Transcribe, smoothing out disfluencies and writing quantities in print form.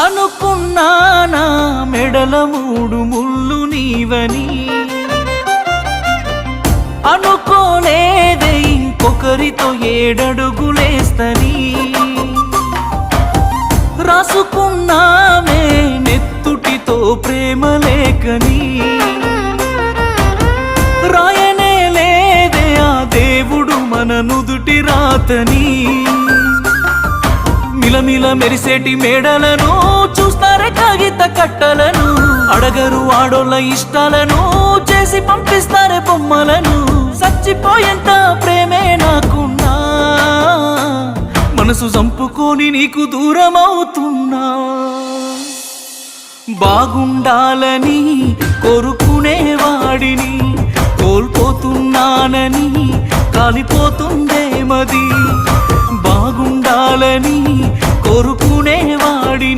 అనుకున్నానా మెడల 3 ముళ్ళు నీవని, అనుకోలేదే ఇంకొకరితో 7 అడుగులేస్తని. రాసుకున్నామే నెత్తుటితో ప్రేమ లేఖని, రాయనే లేదే ఆ దేవుడు మన నుదుటి రాతని. మిలమిల మెరిసేటి మేడలను చూస్తారే కాగిత కట్టలను, అడగరు ఆడోళ్ళ ఇష్టాలను చేసి పంపిస్తారే బొమ్మలను. చచ్చిపోయేంత ప్రేమే నాకున్నా, మనసు చంపుకొని నీకు దూరం అవుతున్నా. బాగుండాలని కోరుకునేవాడిని, కోల్పోతున్నానని కాలిపోతుందే మది. బాగుండాలని కోరుకునేవాడిని